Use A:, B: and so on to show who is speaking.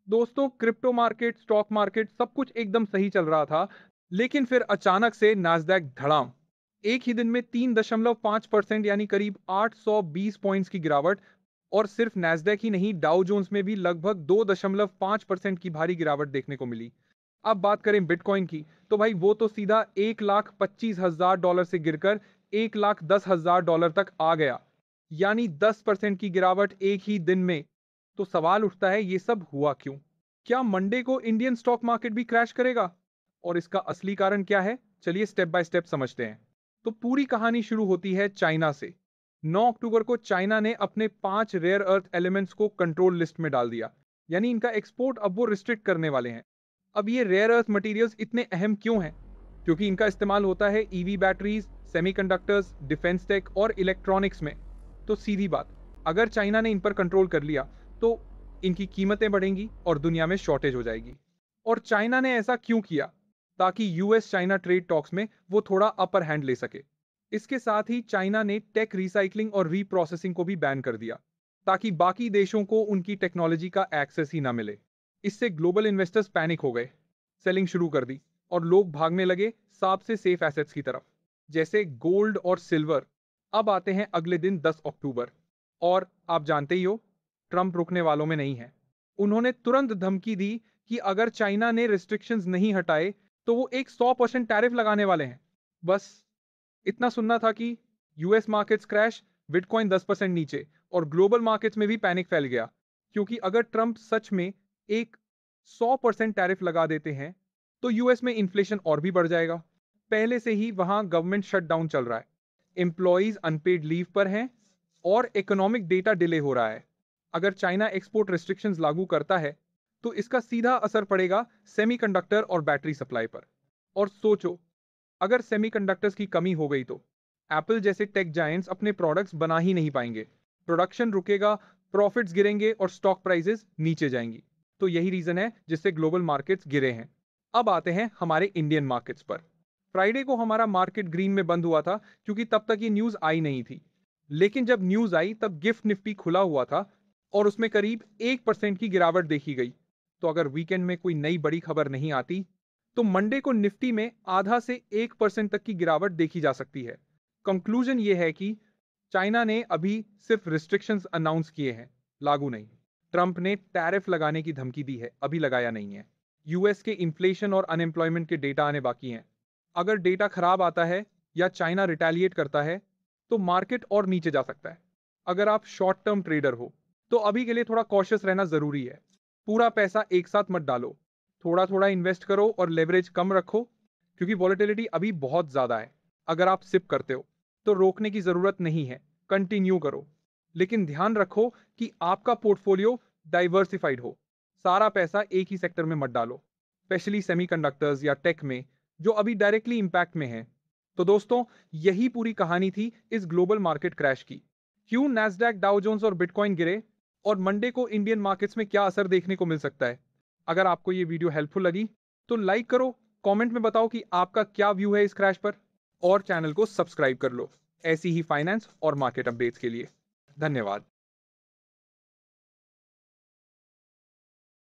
A: दोस्तों, crypto market, stock market सब कुछ एकदम सही चल रहा था, लेकिन फिर अचानक से नास्डैक धड़ाम। एक ही दिन में 3.5% यानी करीब 820 पॉइंट्स की गिरावट। और सिर्फ नैस्डैक ही नहीं, डाउ जोन्स में भी लगभग 2.5% की भारी गिरावट देखने को मिली। अब बात करें बिटकॉइन की, तो भाई वो तो सीधा $1,25,000 से गिरकर $1,10,000 तक आ गया, यानी 10% की गिरावट एक ही दिन में। तो सवाल उठता है, ये सब हुआ क्यों? क्या मंडे को इंडियन स्टॉक मार्केट भी क्रैश करेगा? और इसका असली कारण क्या है, चलिए स्टेप बाय स्टेप समझते हैं। तो पूरी कहानी शुरू होती है चाइना से। 9 अक्टूबर को चाइना ने अपने 5 रेयर अर्थ एलिमेंट्स को कंट्रोल लिस्ट में डाल दिया, यानी इनका एक्सपोर्ट अब वो रिस्ट्रिक्ट करने वाले हैं। अब ये रेयर अर्थ मटेरियल्स इतने अहम क्यों हैं? क्योंकि इनका इस्तेमाल होता है EV batteries, semiconductors, defence tech और इलेक्ट्रॉनिक्स में। तो सीधी बात, अगर चाइना ने इन पर कंट्रोल कर लिया तो इनकी कीमतें बढ़ेंगी और दुनिया में शॉर्टेज हो जाएगी। और चाइना ने ऐसा क्यों किया? ताकि यूएस चाइना ट्रेड टॉक्स में वो थोड़ा अपर हैंड ले सके। इसके साथ ही चाइना ने टेक रिसाइकलिंग और रीप्रोसेसिंग को भी बैन कर दिया, ताकि बाकी देशों को उनकी टेक्नोलॉजी का एक्सेस ही ना मिले। इससे ग्लोबल इन्वेस्टर्स पैनिक हो गए, सेलिंग शुरू कर दी और लोग भागने लगे सबसे सेफ एसेट्स की तरफ, जैसे गोल्ड और सिल्वर। अब आते हैं अगले दिन 10 अक्टूबर, और आप जानते ही हो, ट्रंप रुकने वालों में नहीं है। उन्होंने तुरंत धमकी दी कि अगर चाइना ने रिस्ट्रिक्शंस नहीं हटाए तो वो एक 100% टैरिफ लगाने वाले हैं। बस इतना सुनना था कि यूएस मार्केट्स क्रैश, बिटकॉइन 10% नीचे और ग्लोबल मार्केट्स में भी पैनिक फैल गया। क्योंकि अगर ट्रंप सच में एक 100% टैरिफ लगा देते हैं तो यूएस में इन्फ्लेशन और भी बढ़ जाएगा। पहले से ही वहां गवर्नमेंट शटडाउन चल रहा है, एम्प्लॉयज अनपेड लीव पर हैं और इकोनॉमिक डेटा डिले हो रहा है। अगर चाइना एक्सपोर्ट रिस्ट्रिक्शंस लागू करता है तो इसका सीधा असर पड़ेगा सेमीकंडक्टर और बैटरी सप्लाई पर। और सोचो, अगर सेमीकंडक्टर्स की कमी हो गई तो एप्पल जैसे टेक जायंट्स अपने प्रोडक्ट्स बना ही नहीं पाएंगे, प्रोडक्शन रुकेगा, प्रॉफिट्स गिरेंगे और स्टॉक प्राइसेस नीचे जाएंगी। तो यही रीजन है जिससे ग्लोबल मार्केट्स गिरे हैं। अब आते हैं हमारे इंडियन मार्केट्स पर। फ्राइडे को हमारा मार्केट ग्रीन में बंद हुआ था, क्योंकि तब तक ये न्यूज आई नहीं थी। लेकिन जब न्यूज आई तब गिफ्ट निफ्टी खुला हुआ था और उसमें करीब 1% की गिरावट देखी गई। तो अगर वीकेंड में कोई नई बड़ी खबर नहीं आती तो मंडे को निफ्टी में आधा से 1% तक की गिरावट देखी जा सकती है। कंक्लूजन ये है कि चाइना ने अभी सिर्फ रिस्ट्रिक्शंस अनाउंस किए हैं, लागू नहीं। ट्रंप ने टैरिफ लगाने की धमकी दी है, अभी लगाया नहीं है। यूएस के इन्फ्लेशन और अनएम्प्लॉयमेंट के डेटा आने बाकी हैं। अगर डेटा खराब आता है या चाइना रिटेलिएट करता है तो मार्केट और नीचे जा सकता है। अगर आप शॉर्ट टर्म ट्रेडर हो तो अभी के लिए थोड़ा कॉशियस रहना जरूरी है। पूरा पैसा एक साथ मत डालो, थोड़ा थोड़ा इन्वेस्ट करो और लेवरेज कम रखो, क्योंकि वॉलेटिलिटी अभी बहुत ज्यादा है। अगर आप सिप करते हो तो रोकने की जरूरत नहीं है, कंटिन्यू करो। लेकिन ध्यान रखो कि आपका पोर्टफोलियो डाइवर्सिफाइड हो, सारा पैसा एक ही सेक्टर में मत डालो, स्पेशली सेमीकंडक्टर्स या टेक में, जो अभी डायरेक्टली इंपैक्ट में है। तो दोस्तों, यही पूरी कहानी थी इस ग्लोबल मार्केट क्रैश की। क्यों नैस्डैक, डाउ जोन्स और बिटकॉइन गिरे, और मंडे को इंडियन मार्केट्स में क्या असर देखने को मिल सकता है। अगर आपको ये वीडियो हेल्पफुल लगी तो लाइक करो, कमेंट में बताओ कि आपका क्या व्यू है इस क्रैश पर, और चैनल को सब्सक्राइब कर लो ऐसी ही फाइनेंस और मार्केट अपडेट्स के लिए। धन्यवाद।